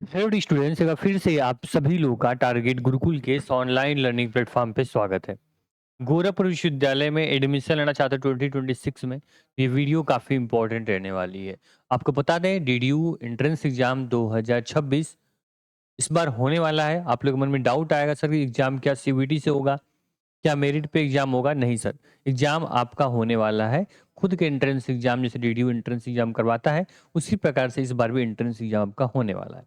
Hello students, एक बार फिर से आप सभी लोगों का टारगेट गुरुकुल के इस ऑनलाइन लर्निंग प्लेटफॉर्म पे स्वागत है। गोरखपुर विश्वविद्यालय में एडमिशन लेना चाहते हो 2026 में, ये वीडियो काफ़ी इंपॉर्टेंट रहने वाली है। आपको बता दें, डीडीयू एंट्रेंस एग्जाम 2026 इस बार होने वाला है। आप लोगों के मन में डाउट आएगा, सर एग्जाम क्या सीबीटी से होगा, क्या मेरिट पे एग्जाम होगा? नहीं सर, एग्जाम आपका होने वाला है खुद के एंट्रेंस एग्जाम। जैसे डीडीयू एंट्रेंस एग्जाम करवाता है, उसी प्रकार से इस बार भी एंट्रेंस एग्जाम आपका होने वाला है।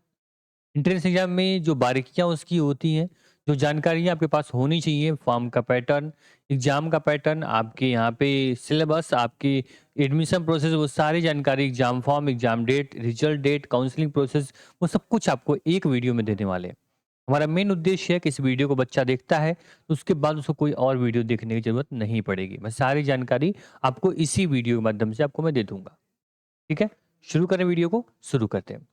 एंट्रेंस एग्जाम में जो बारीकियाँ उसकी होती हैं, जो जानकारियाँ आपके पास होनी चाहिए, फॉर्म का पैटर्न, एग्जाम का पैटर्न, आपके यहाँ पे सिलेबस, आपकी एडमिशन प्रोसेस, वो सारी जानकारी, exam form, exam date, result date, counselling process, वो सब कुछ आपको एक वीडियो में देने वाले हैं। हमारा मेन उद्देश्य है कि इस वीडियो को बच्चा देखता है तो उसके बाद उसको कोई और वीडियो देखने की जरूरत नहीं पड़ेगी। मैं सारी जानकारी आपको इसी वीडियो के माध्यम से आपको मैं दे दूंगा। ठीक है, शुरू करें, वीडियो को शुरू करते हैं।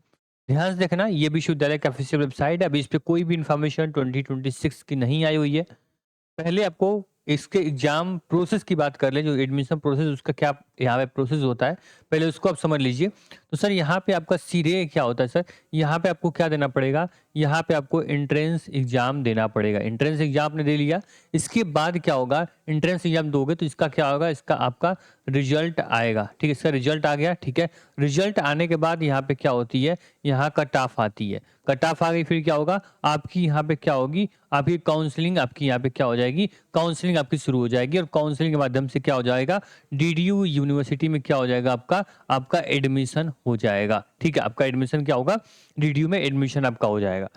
ध्यान से देखना, ये विश्वविद्यालय का ऑफिशियल वेबसाइट है। अभी इस पे कोई भी इंफॉर्मेशन 2026 की नहीं आई हुई है। पहले आपको इसके एग्जाम प्रोसेस की बात कर लें, जो एडमिशन प्रोसेस उसका क्या यहाँ पे प्रोसेस होता है, पहले उसको आप समझ लीजिए। तो सर यहाँ पे आपका सीधे क्या होता है सर, यहाँ पे आपको क्या देना पड़ेगा, यहाँ पे आपको एंट्रेंस एग्जाम देना पड़ेगा। एंट्रेंस एग्जाम आपने दे लिया, इसके बाद क्या होगा, एंट्रेंस एग्जाम दोगे तो इसका क्या होगा, इसका आपका रिजल्ट आएगा। ठीक है, इसका रिजल्ट आ गया। ठीक है, रिजल्ट आने के बाद यहाँ पे क्या होती है, यहाँ कट ऑफ आती है। कट ऑफ आ गई, फिर क्या होगा, आपकी यहाँ पे क्या होगी, आपकी काउंसलिंग, आपकी यहाँ पे क्या हो जाएगी, काउंसलिंग आपकी शुरू हो जाएगी। और काउंसलिंग के माध्यम से क्या हो जाएगा, डीडीयू यूनिवर्सिटी में क्या हो जाएगा, आपका आपका एडमिशन हो जाएगा। ठीक है, आपका एडमिशन क्या होगा, डीडीयू में एडमिशन आपका हो जाएगा।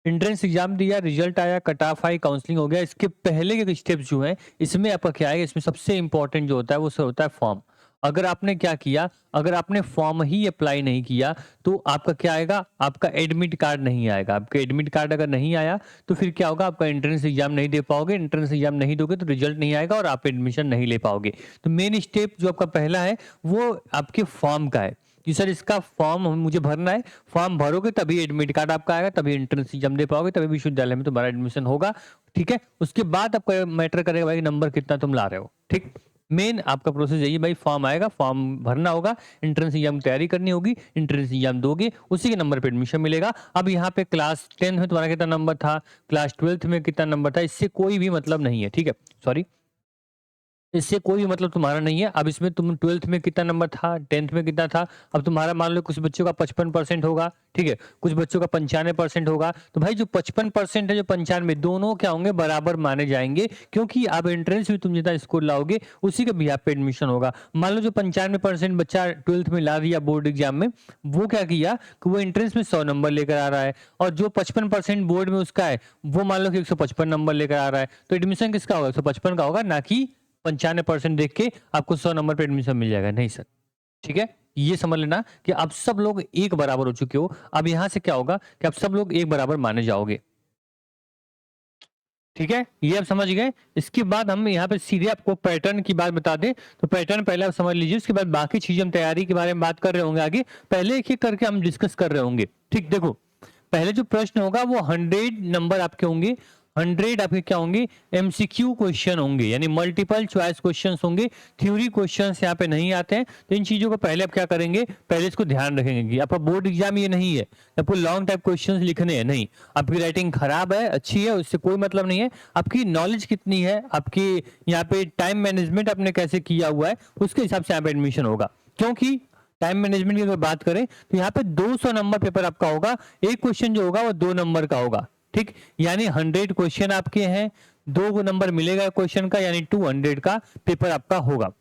एंट्रेंस एग्जाम दिया, रिजल्ट आया, कट ऑफ आई, काउंसलिंग हो गया। इसके पहले के स्टेप्स जो हैं, इसमें आपका क्या आएगा, इसमें सबसे इंपॉर्टेंट जो होता है वो सब होता है फॉर्म। अगर आपने क्या किया, अगर आपने फॉर्म ही अप्लाई नहीं किया तो आपका क्या आएगा, आपका एडमिट कार्ड नहीं आएगा। आपका एडमिट कार्ड अगर नहीं आया तो फिर क्या होगा, आपका एंट्रेंस एग्जाम नहीं दे पाओगे। एंट्रेंस एग्जाम नहीं दोगे तो रिजल्ट नहीं आएगा और आप एडमिशन नहीं ले पाओगे। तो मेन स्टेप जो आपका पहला है वो आपके फॉर्म का है कि सर इसका फॉर्म मुझे भरना है। फॉर्म भरोगे तभी एडमिट कार्ड आपका आएगा, तभी एंट्रेंस एग्जाम दे पाओगे, तभी विश्वविद्यालय में तुम्हारा एडमिशन होगा। ठीक है, उसके बाद आपका मैटर करेगा भाई नंबर कितना तुम ला रहे हो। ठीक, मेन आपका प्रोसेस यही है भाई, फॉर्म आएगा, फॉर्म भरना होगा, एंट्रेंस एग्जाम की तैयारी करनी होगी, एंट्रेंस एग्जाम दोगे, उसी के नंबर पे एडमिशन मिलेगा। अब यहाँ पे क्लास 10 में तुम्हारा कितना नंबर था, क्लास 12 में कितना नंबर था, इससे कोई भी मतलब नहीं है। ठीक है, सॉरी, इससे कोई भी मतलब तुम्हारा नहीं है। अब इसमें तुम 12th में कितना नंबर था, 10th में कितना था, अब तुम्हारा मान लो कुछ बच्चों का 55% होगा। ठीक है, कुछ बच्चों का 95% होगा। तो भाई जो 55% है, जो 95, दोनों क्या होंगे, बराबर माने जाएंगे, क्योंकि आप एंट्रेंस भी तुम जितना स्कोर लाओगे उसी के भी आप पे एडमिशन होगा। मान लो जो 95% बच्चा 12th में ला दिया बोर्ड एग्जाम में, वो क्या किया कि वो एंट्रेंस में 100 नंबर लेकर आ रहा है, और जो 55% बोर्ड में उसका है वो मान लो कि 155 नंबर लेकर आ रहा है, तो एडमिशन किसका होगा, 155 का होगा, ना कि 95% देख के आपको 100 नंबर पे एडमिशन मिल जाएगा। नहीं सर। ठीक है, ये समझ लेना कि आप सब लोग एक बराबर हो चुके हो। अब यहां से क्या होगा कि आप सब लोग एक बराबर माने जाओगे। ठीक है, ये आप समझ गए। इसके बाद हम यहाँ पे सीधे आपको पैटर्न की बात बता दें, तो पैटर्न पहले आप समझ लीजिए, उसके बाद बाकी चीजें हम तैयारी के बारे में बात कर रहे होंगे आगे। पहले एक एक करके हम डिस्कस कर रहे होंगे। ठीक, देखो, पहले जो प्रश्न होगा वो 100 नंबर आपके होंगे। 100 आपके क्या होंगे, एमसीक्यू क्वेश्चन होंगे, यानी मल्टीपल चॉइस क्वेश्चंस होंगे। थ्योरी क्वेश्चंस यहाँ पे नहीं आते हैं। तो इन चीजों को पहले आप क्या करेंगे, पहले इसको ध्यान रखेंगे कि आपका बोर्ड एग्जाम ये नहीं है आपको लॉन्ग टाइप क्वेश्चंस लिखने हैं। नहीं, आपकी राइटिंग खराब है, अच्छी है, उससे कोई मतलब नहीं है। आपकी नॉलेज कितनी है, आपकी यहाँ पे टाइम मैनेजमेंट आपने कैसे किया हुआ है, उसके हिसाब से यहाँ पे एडमिशन होगा। क्योंकि टाइम मैनेजमेंट की अगर बात करें तो यहाँ पे 200 नंबर पेपर आपका होगा। एक क्वेश्चन जो होगा वो 2 नंबर का होगा। ठीक, यानी 100 क्वेश्चन आपके हैं, 2 नंबर मिलेगा क्वेश्चन का, यानी 200 का पेपर आपका होगा।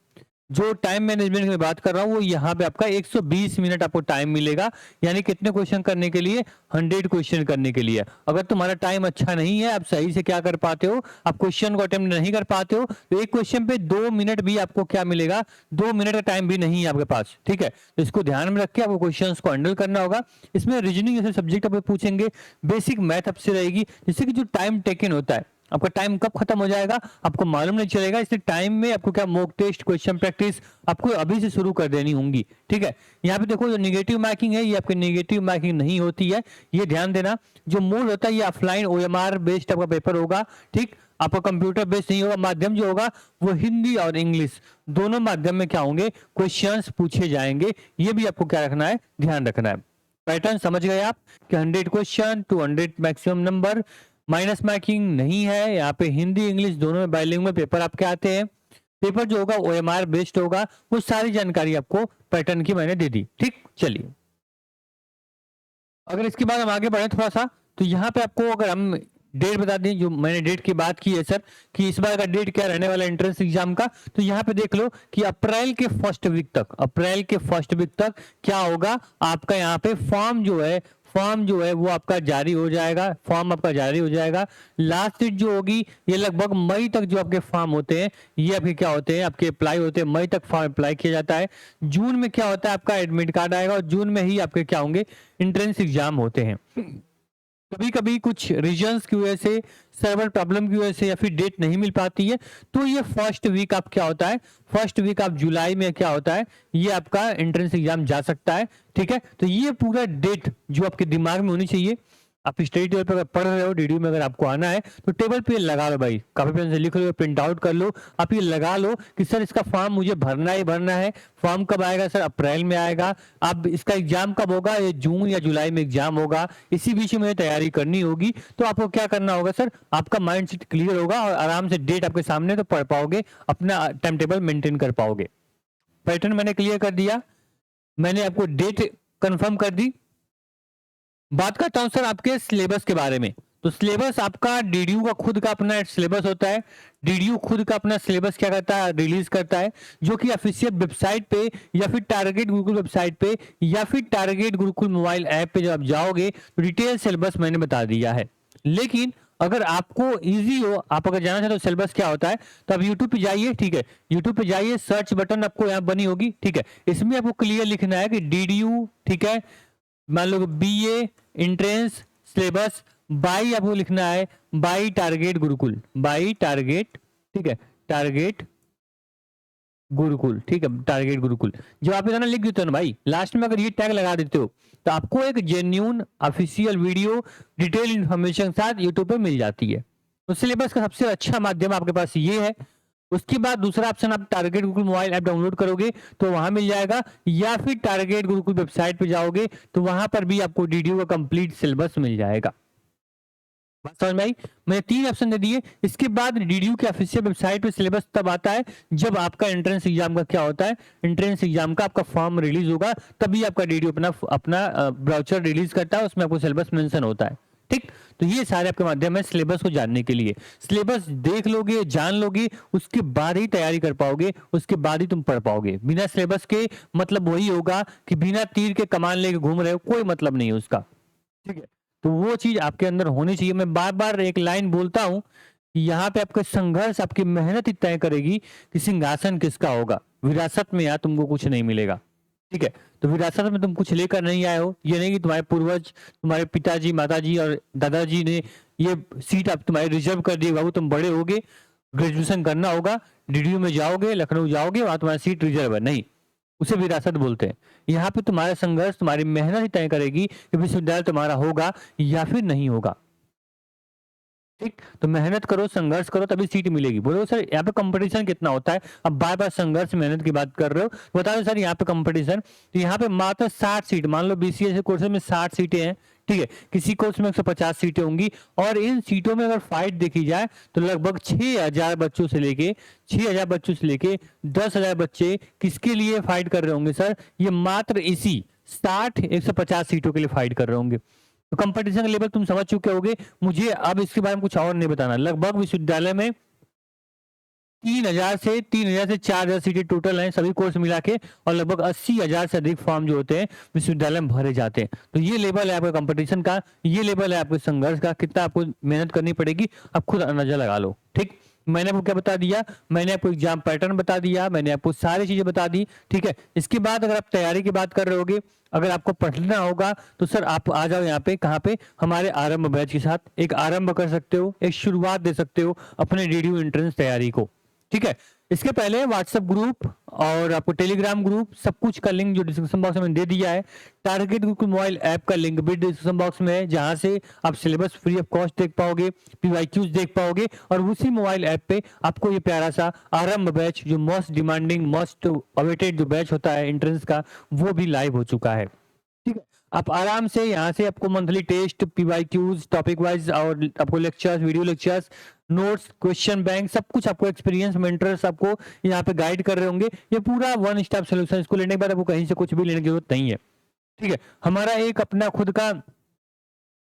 जो टाइम मैनेजमेंट की मैं बात कर रहा हूँ वो यहाँ पे आपका 120 मिनट आपको टाइम मिलेगा, यानी कितने क्वेश्चन करने के लिए, 100 क्वेश्चन करने के लिए। अगर तुम्हारा टाइम अच्छा नहीं है, आप सही से क्या कर पाते हो, आप क्वेश्चन को अटेम्प्ट नहीं कर पाते हो, तो एक क्वेश्चन पे 2 मिनट भी आपको क्या मिलेगा, 2 मिनट का टाइम भी नहीं है आपके पास। ठीक है, तो इसको ध्यान में रख के आपको क्वेश्चन को हैंडल करना होगा। इसमें रीजनिंग जैसे सब्जेक्ट आपको पूछेंगे, बेसिक मैथ आपसे रहेगी, जिससे कि जो टाइम टेकन होता है, आपका टाइम कब खत्म हो जाएगा आपको मालूम नहीं चलेगा। इसलिए टाइम में आपको क्या, मॉक टेस्ट, क्वेश्चन प्रैक्टिस आपको अभी से शुरू कर देनी होंगी। ठीक है, यहाँ पे देखो जो नेगेटिव मार्किंग है, ये आपकी नेगेटिव मार्किंग नहीं होती है, ये ध्यान देना। जो मोड होता है ये ऑफलाइन ओएमआर बेस्ड आपका पेपर होगा। ठीक, आपका कंप्यूटर बेस्ड नहीं होगा। माध्यम जो होगा वो हिंदी और इंग्लिश दोनों माध्यम में क्या होंगे, क्वेश्चंस पूछे जाएंगे। ये भी आपको क्या रखना है, ध्यान रखना है। पैटर्न समझ गए आप कि 100 question to 100 maximum number, minus marking नहीं है यहाँ पे। हिंदी इंग्लिश दोनों में बाइलिंगुअल पेपर आपके आते हैं। पेपर जो होगा ओएमआर बेस्ड होगा। वो सारी जानकारी आपको पैटर्न की मैंने दे दी। ठीक, चलिए अगर इसके बाद हम आगे बढ़े थोड़ा सा, तो यहाँ पे आपको अगर हम डेट बता दें, जो मैंने डेट की बात की है सर कि इस बार का डेट क्या रहने वाला एंट्रेंस एग्जाम का, तो यहाँ पे देख लो कि अप्रैल के फर्स्ट वीक तक, अप्रैल के फर्स्ट वीक तक क्या होगा आपका यहाँ पे फॉर्म जो है वो आपका जारी हो जाएगा। फॉर्म आपका जारी हो जाएगा। लास्ट डेट जो होगी ये लगभग मई तक जो आपके फॉर्म होते हैं ये आपके क्या होते हैं, आपके अप्लाई होते हैं। मई तक फॉर्म अप्लाई किया जाता है। जून में क्या होता है, आपका एडमिट कार्ड आएगा और जून में ही आपके क्या होंगे, एंट्रेंस एग्जाम होते हैं। कभी कभी कुछ रीजंस की वजह से, सर्वर प्रॉब्लम की वजह से या फिर डेट नहीं मिल पाती है, तो ये फर्स्ट वीक आप क्या होता है, फर्स्ट वीक आप जुलाई में क्या होता है, ये आपका एंट्रेंस एग्जाम जा सकता है। ठीक है, तो ये पूरा डेट जो आपके दिमाग में होनी चाहिए। आप स्टडी टेबल पर अगर पढ़ रहे हो, डीडी में अगर आपको आना है तो टेबल पे लगा लो भाई, कॉपी पेन से लिख लो, प्रिंट आउट कर लो। आप ये लगा लो कि सर इसका फॉर्म मुझे भरना ही भरना है। फॉर्म कब आएगा सर, अप्रैल में आएगा। अब इसका एग्जाम कब होगा, ये जून या जुलाई में एग्जाम होगा। इसी बीच में मुझे तैयारी करनी होगी। तो आपको क्या करना होगा सर, आपका माइंड सेट क्लियर होगा और आराम से डेट आपके सामने तो पढ़ पाओगे, अपना टाइम टेबल मेंटेन कर पाओगे। पैटर्न मैंने क्लियर कर दिया, मैंने आपको डेट कंफर्म कर दी। बात करता हूं सर आपके सिलेबस के बारे में। तो सिलेबस आपका डीडीयू का खुद का अपना सिलेबस होता है। डीडीयू खुद का अपना सिलेबस क्या करता है, रिलीज करता है, जो कि ऑफिशियल वेबसाइट पे या फिर टारगेट गुरुकुल वेबसाइट पे या फिर टारगेट गुरुकुल मोबाइल ऐप पे जब आप जाओगे तो डिटेल सिलेबस मैंने बता दिया है। लेकिन अगर आपको इजी हो, आप अगर जानना चाहते हो सिलेबस क्या होता है, तो आप यूट्यूब पे जाइए। ठीक है, यूट्यूब पे जाइए, सर्च बटन आपको यहाँ बनी होगी। ठीक है, इसमें आपको क्लियर लिखना है कि डीडीयू, ठीक है, मान लो बीए एंट्रेंस सिलेबस बाई, आपको लिखना है by target Gurukul, by target, ठीक है, टारगेट गुरुकुल। ठीक है, टारगेट गुरुकुल। जब आप इतना लिख देते हो ना भाई, लास्ट में अगर ये टैग लगा देते हो तो आपको एक genuine official video detail information के साथ यूट्यूब पे मिल जाती है। तो सिलेबस का सबसे अच्छा माध्यम आपके पास ये है। उसके बाद दूसरा ऑप्शन, आप target Gurukul mobile app download करोगे तो वहां मिल जाएगा, या फिर टारगेट गुरुकुल वेबसाइट पे जाओगे तो वहां पर भी आपको डीडीयू का कंप्लीट सिलेबस मिल जाएगा। बात समझ में आई? मैंने 3 ऑप्शन दे दिए। इसके बाद डीडीयू के ऑफिशियल वेबसाइट पे सिलेबस तब आता है जब आपका एंट्रेंस एग्जाम का क्या होता है, एंट्रेंस एग्जाम का आपका फॉर्म रिलीज होगा, तभी आपका डीडीयू अपना अपना ब्राउचर रिलीज करता है, उसमें आपको सिलेबस मेंशन होता है। ठीक, तो ये सारे आपके माध्यम है सिलेबस को जानने के लिए। सिलेबस देख लोगे, जान लोगे, उसके बाद ही तैयारी कर पाओगे, उसके बाद ही तुम पढ़ पाओगे। बिना सिलेबस के मतलब वही होगा कि बिना तीर के कमान लेके घूम रहे हो, कोई मतलब नहीं है उसका। ठीक है, तो वो चीज आपके अंदर होनी चाहिए। मैं बार बार एक लाइन बोलता हूं कि यहाँ पे आपका संघर्ष, आपकी मेहनत ही तय करेगी कि सिंहासन किसका होगा। विरासत में यहाँ तुमको कुछ नहीं मिलेगा। ठीक है, तो विरासत में तुम कुछ लेकर नहीं आए हो। ये नहीं कि तुम्हारे पूर्वज, तुम्हारे पिताजी, माताजी और दादाजी ने ये सीट आप तुम्हारे रिजर्व कर दी, बाबू तुम बड़े होगे, ग्रेजुएशन करना होगा, डीडीयू में जाओगे, लखनऊ जाओगे, वहां तुम्हारी सीट रिजर्व है, नहीं, उसे विरासत बोलते हैं। यहाँ पे तुम्हारा संघर्ष, तुम्हारी मेहनत ही तय करेगी कि विश्वविद्यालय तुम्हारा होगा या फिर नहीं होगा। ठीक, तो मेहनत करो, संघर्ष करो, तभी सीट मिलेगी। बोलो सर यहाँ पे कंपटीशन कितना होता है, अब बार बार संघर्ष मेहनत की बात कर रहे हो, बता दो सर यहाँ पे कंपटीशन, तो यहाँ पे मात्र 60 सीट, मान लो बीसीए कोर्स में 60 सीटें हैं। ठीक है, किसी कोर्स में 150 सीटें होंगी, और इन सीटों में अगर फाइट देखी जाए तो लगभग 6000 बच्चों से लेके 10,000 बच्चे किसके लिए फाइट कर रहे होंगे सर, ये मात्र इसी 150 सीटों के लिए फाइट कर रहे होंगे। तो कंपटीशन का लेवल तुम समझ चुके होगे। मुझे अब इसके बारे में कुछ और नहीं बताना। लगभग विश्वविद्यालय में 3,000 से 4,000 सीटें टोटल हैं सभी कोर्स मिला के, और लगभग 80,000 से अधिक फॉर्म जो होते हैं विश्वविद्यालय में भरे जाते हैं। तो ये लेवल है आपका कंपटीशन का, ये लेवल है आपके संघर्ष का, कितना आपको मेहनत करनी पड़ेगी आप खुद अंदाजा लगा लो। ठीक, मैंने आपको क्या बता दिया, मैंने आपको एग्जाम पैटर्न बता दिया, मैंने आपको सारी चीजें बता दी। ठीक है, इसके बाद अगर आप तैयारी की बात कर रहे होगे, अगर आपको पढ़ना होगा तो सर आप आ जाओ यहाँ पे, कहाँ पे, हमारे आरंभ बैच के साथ एक आरंभ कर सकते हो, एक शुरुआत दे सकते हो अपने डीडीयू एंट्रेंस तैयारी को। ठीक है, इसके पहले व्हाट्सएप ग्रुप और आपको टेलीग्राम ग्रुप, सब कुछ का लिंक जो डिस्क्रिप्शन बॉक्स में दे दिया है। टारगेट गुरुकुल मोबाइल ऐप का लिंक भी डिस्क्रिप्शन बॉक्स में है, जहां से आप सिलेबस फ्री ऑफ कॉस्ट देख पाओगे, पीवाईक्यूज देख पाओगे, और उसी मोबाइल ऐप पे आपको ये प्यारा सा आरंभ बैच, जो मोस्ट डिमांडिंग, मोस्ट अवेटेड जो बैच होता है एंट्रेंस का, वो भी लाइव हो चुका है। ठीक है, आप आराम से यहाँ से आपको monthly test, PYQs, topic wise और आपको lectures, video lectures, notes, question bank, सब कुछ आपको एक्सपीरियंस मेंटर्स आपको यहाँ पे गाइड कर रहे होंगे। ये पूरा वन स्टॉप सोल्यूशन, इसको लेने के बाद आपको कहीं से कुछ भी लेने की जरूरत नहीं है। ठीक है, हमारा एक अपना खुद का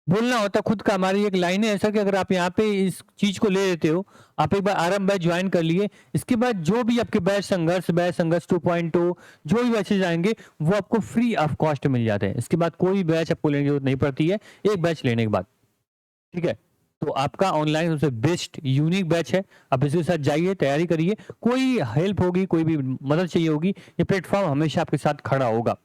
बोलना होता, खुद का हमारी एक लाइन है ऐसा कि अगर आप यहाँ पे इस चीज को ले लेते हो, आप एक बार आरएम बैच ज्वाइन कर लिए, इसके बाद जो भी आपके बैच, संघर्ष 2.0, जो भी बैचेज आएंगे वो आपको फ्री ऑफ कॉस्ट मिल जाते हैं। इसके बाद कोई बैच आपको लेने की जरूरत नहीं पड़ती है एक बैच लेने के बाद। ठीक है, तो आपका ऑनलाइन सबसे बेस्ट यूनिक बैच है, आप इसके साथ जाइए, तैयारी करिए। कोई हेल्प होगी, कोई भी मदद चाहिए होगी, ये प्लेटफॉर्म हमेशा आपके साथ खड़ा होगा।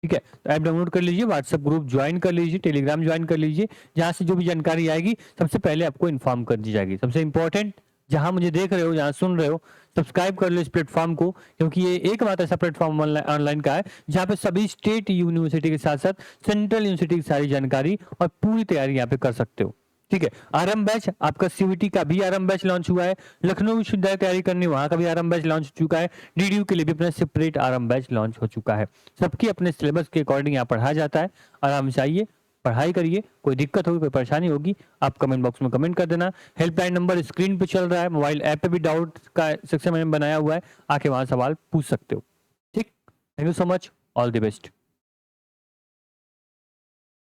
ठीक है, तो ऐप डाउनलोड कर लीजिए, व्हाट्सएप ग्रुप ज्वाइन कर लीजिए, टेलीग्राम ज्वाइन कर लीजिए, जहां से जो भी जानकारी आएगी सबसे पहले आपको इन्फॉर्म कर दी जाएगी। सबसे इंपॉर्टेंट, जहां मुझे देख रहे हो, जहां सुन रहे हो, सब्सक्राइब कर लो इस प्लेटफॉर्म को, क्योंकि ये एकमात्र ऐसा प्लेटफॉर्म ऑनलाइन का है जहां पे सभी स्टेट यूनिवर्सिटी के साथ साथ सेंट्रल यूनिवर्सिटी की सारी जानकारी और पूरी तैयारी यहाँ पे कर सकते हो। ठीक है, आरएम बैच, आपका सीवीटी का भी आरएम बैच लॉन्च हुआ है, लखनऊ विश्वविद्यालय तैयारी करनी, वहां का भी आरएम बैच लॉन्च हो चुका है, डीडीयू के लिए भी अपना सेपरेट आरएम बैच लॉन्च हो चुका है। सबकी अपने सिलेबस के अकॉर्डिंग यहाँ पढ़ाया जाता है। आराम से आइए, पढ़ाई करिए। कोई दिक्कत होगी, कोई परेशानी होगी, आप कमेंट बॉक्स में कमेंट कर देना। हेल्पलाइन नंबर स्क्रीन पे चल रहा है, मोबाइल ऐप पे भी डाउट का सेक्शन मैंने बनाया हुआ है, आके वहां सवाल पूछ सकते हो। ठीक, thank you so much, all the best.